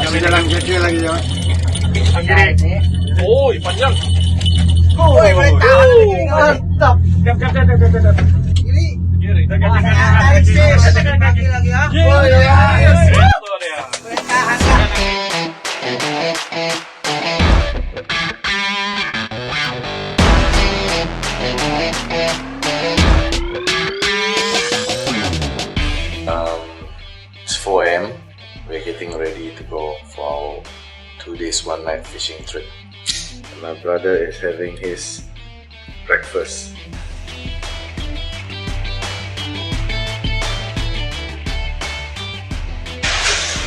Masih jalan kecil lagi ya. Oh, panjang. Woi, boleh tahan lagi. Mantap. Gap. Kiri. Tarik sih, kaki lagi ya. Oh ya. Itu dia. Boleh tahan lah. It's 4 a.m. We're getting ready to go for our 2 days 1 night fishing trip. And my brother is having his breakfast.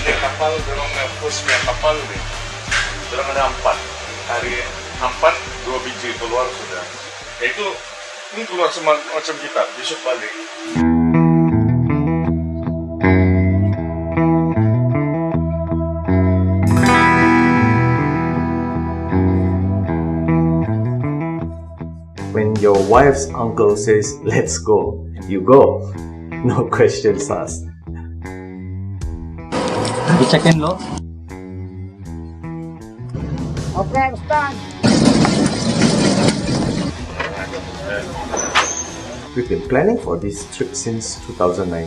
Kapal dorong first kapal ni. Dorong ada 4. Hari 4 2 biji keluar sudah. Itu ini keluar macam kita besok balik. When your wife's uncle says, "Let's go," you go. No questions asked. Check in lo. Oke, Ustaz. We've been planning for this trip since 2019,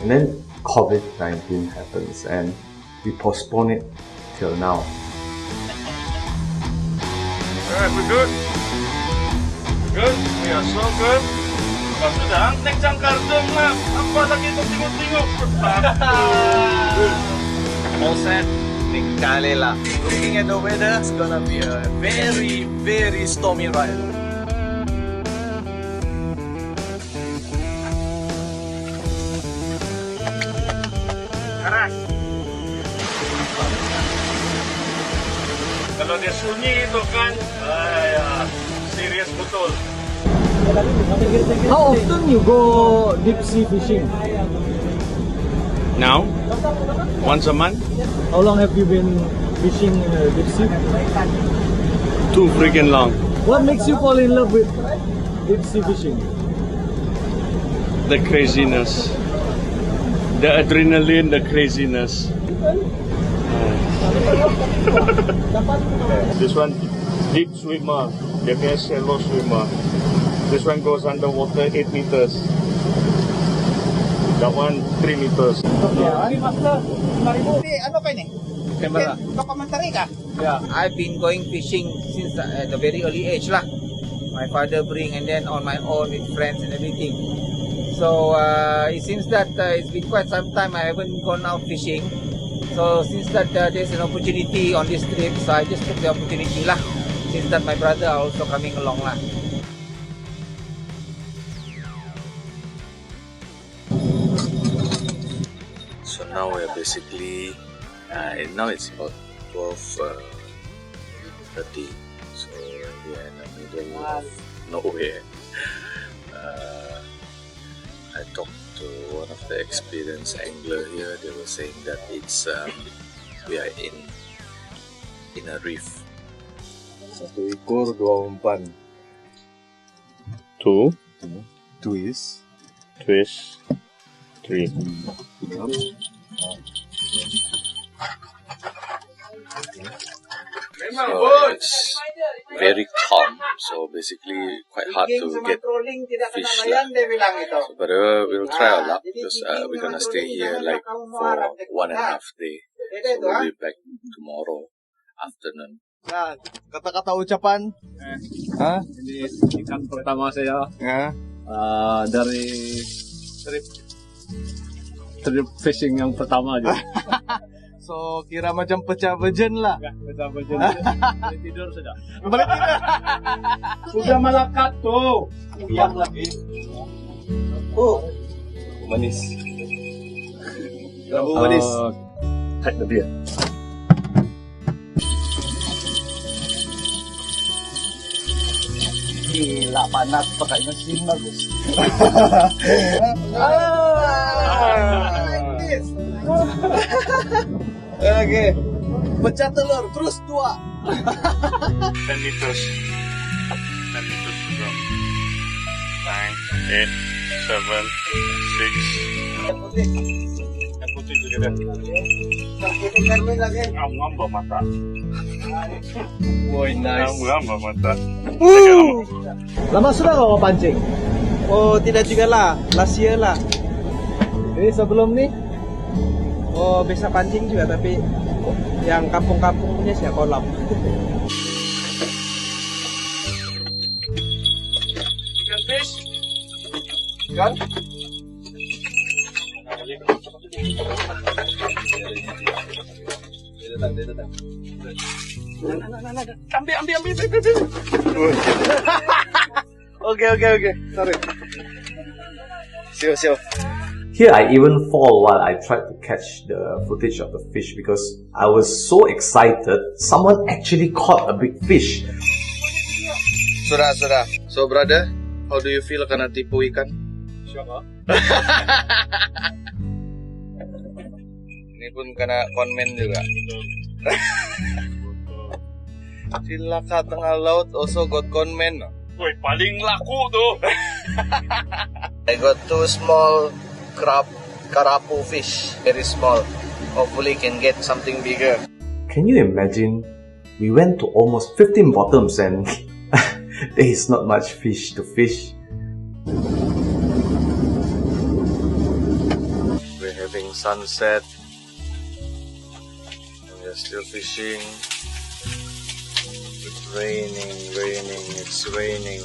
and then COVID-19 happens and we postpone it till now. We good? Good? We are so good. Pas sudah antek cangkar lah. Apa lagi itu tengok-tengok? All set. Kali lah. Looking at the weather, it's gonna be a very, very stormy ride. Keras. Kalau dia sunyi itu kan, serius betul. How often you go deep sea fishing? Now, once a month, How long have you been fishing deep sea? too freaking long. What makes you fall in love with deep sea fishing? The craziness, the adrenaline, the craziness. This one, deep swimmer, the best shallow swimmer. This one goes underwater 8 meters. That one 3 meters. Ano pa ini? Camera. Dokumentary ka? Yeah. I've been going fishing since at a very early age lah. My father bring and then on my own with friends and everything. So it seems that it's been quite some time I haven't gone out fishing. So since that there's an opportunity on this trip, so I just took the opportunity lah. Since that my brother are also coming along lah. So now we're basically, now it's about 12:30. So we're in the middle of nowhere. I talked to one of the experienced angler here. They were saying that it's we are in a reef. Satu ekor 2 umpan. Two, Twist. 3. So it's very calm. So basically quite hard to get fish lah. So, but we'll try our luck because we're gonna stay here like for 1.5 day. So we'll be back tomorrow afternoon. Nah, kata-kata ucapan. Ini ikan pertama saya dari trip fishing yang pertama aja. So, kira macam pecah bejen lah. Kita berjalan. Tidur sudah. Balik tidur. Sudah melekat tuh. Yang lagi. Manis. Lambu manis. Hack the beer. Gila, panas pakai mesin bagus. Like this. Oke. Pecah telur, terus 2. 10 meters. 10 meters to go. 9, 8, 7, 6. Yang putih Ngamba mata. Boy, nice. Ngamba mata. Lama sudah kau pancing? Oh, tidak juga lah. Last year lah. Jadi sebelum ni? Oh, bisa pancing juga tapi yang kampung-kampung punya sih kolam. Ikan fish. Ikan? Ambil. Okay. Sorry. Sure. Here I even fall while I tried to catch the footage of the fish because I was so excited. Someone actually caught a big fish. Sudah. So brother, how do you feel kena tipu ikan? Siapa? Ini pun kena konmen juga. Cilaka tengah laut also got conmen. Woi, paling laku tuh. I got 2 small karapu fish, very small. Hopefully can get something bigger. Can you imagine? We went to almost 15 bottoms and there is not much fish to fish. We're having sunset. And we're still fishing. It's raining.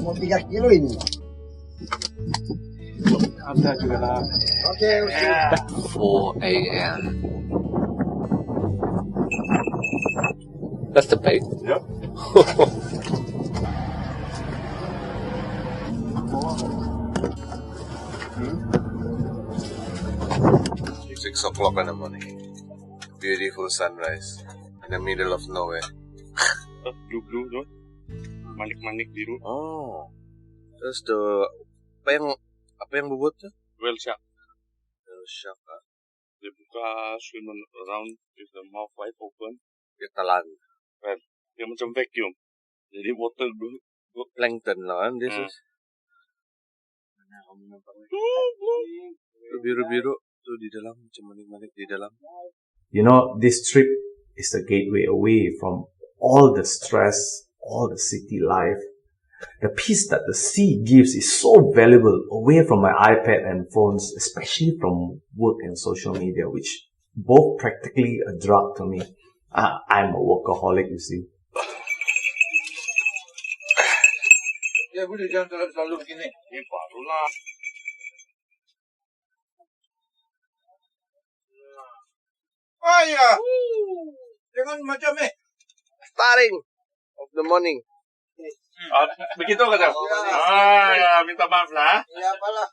Mau 3 kilo ini. Ada juga lah. Okay. 4 a.m. That's the bait. Yep. 6 o'clock in the morning. Beautiful sunrise in the middle of nowhere. Blue tuh. Manik-manik biru. Oh. Terus apa yang bobot tuh? Whale shark. Shark. Dia buka swim around with the mouth wide open. Dia telan. Dia macam vacuum. Jadi water Plankton lah kan. This is. Biru-biru tuh di dalam, macam manik-manik di dalam. You know, this trip is the gateway away from all the stress, all the city life. The peace that the sea gives is so valuable away from my iPad and phones, especially from work and social media, which both practically a drug to me. I'm a workaholic, you see. Ya, boleh jangan terlalu begini. Ini barulah. Ya. Jangan macam starting of the morning. Begitu kata. Ya, minta maaf lah. Ya, apalah.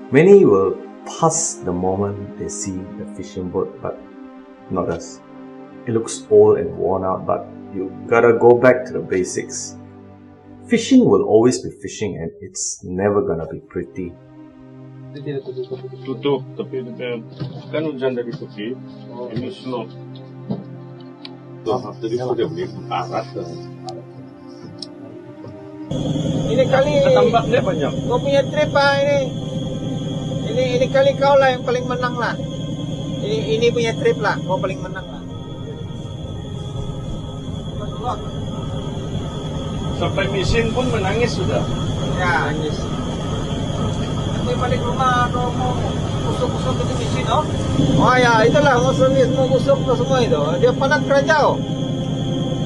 Many will pass the moment they see the fishing boat, but not us. It looks old and worn out, but you gotta go back to the basics. Fishing will always be fishing and it's never gonna be pretty. Tutup, tapi kan hujan dari tepi. Ini slow. Tadi sudah beli arat. Ini kali Tambak dia banyak. kau punya trip ini. Ini kali kau lah yang paling menang lah. Ini punya trip lah, kau paling menang lah. Sampai mesin pun menangis sudah. Ya, nangis. Nanti balik rumah kau mau kusuk-kusuk ke mesin, oh? Oh ya, itulah maksudnya mau kusuk ke semua itu. Dia panat kerja, oh.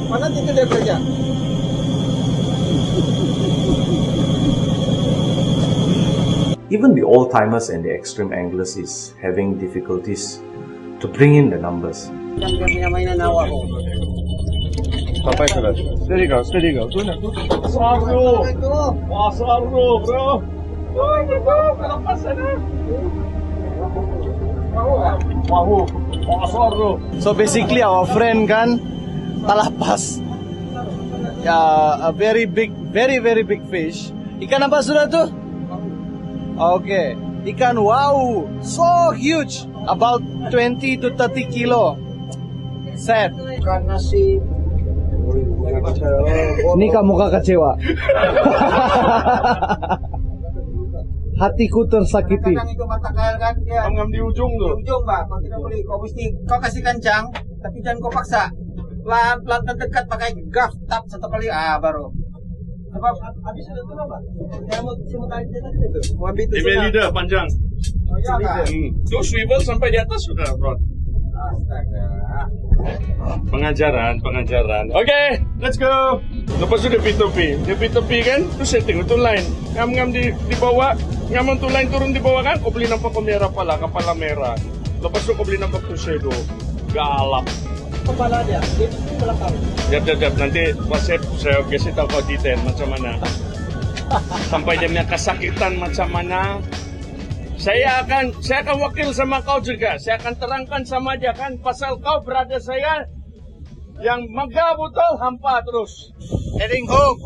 Panat itu dia kerja. Even the old-timers and the extreme anglers is having difficulties to bring in the numbers. Yang punya mainan awak ko. Sampai sudah. Steady go. Tuna. Sarro. Wah, sarro, bro. Oh, itu kelepasan na. Wahoo. Wah, sarro. So basically our friend kan talapas. A very big fish. Ikan apa sudah tuh? Okay. Ikan wow. So huge. About 20 to 30 kilo. Sad. Ikan nasi. Ini kamu kecewa. Hatiku tersakiti. Kadang itu mata kail kan, ya. Ngam di ujung tuh. Di ujung, Pak. Kau tidak boleh. Kau kasih kencang, tapi jangan kau paksa. Pelan-pelan terdekat pakai gaff tap satu kali, baru. Sebab habis sudah tuh, Pak. Yang mau tarik dia tadi itu. Mau ambil itu Email leader panjang. Oh iya, Pak. Tuh swivel sampai di atas sudah, bro. Astaga. Pengajaran. Oke, let's go. Lepas itu tepi kan, tu setting itu line. Ngam di bawah, ngam tu line turun di bawah kan, kau beli nampak merah kepala merah. Lepas itu kau beli nampak tu shadow, galap. Kepala dia itu belakang. Jap, nanti WhatsApp saya kasih tahu kau detail macam mana. Sampai dia punya kesakitan macam mana. Saya akan wakil sama kau juga. Saya akan terangkan sama dia kan pasal kau berada saya yang megah betul hampa terus. Heading home.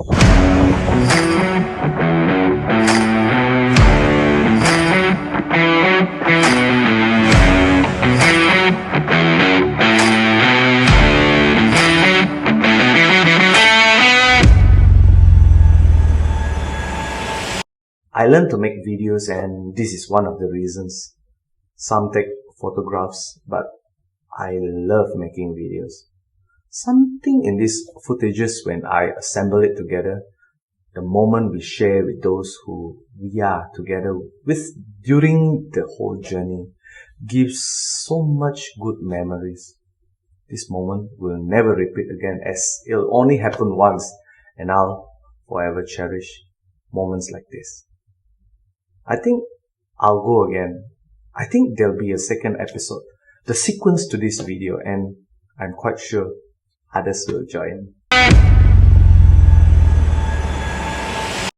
I learned to make videos, and this is one of the reasons. Some take photographs, but I love making videos. Something in these footages, when I assemble it together, the moment we share with those who we are together with during the whole journey, gives so much good memories. This moment will never repeat again, as it'll only happen once, and I'll forever cherish moments like this. I think I'll go again. I think there'll be a second episode, the sequence to this video, and I'm quite sure others will join.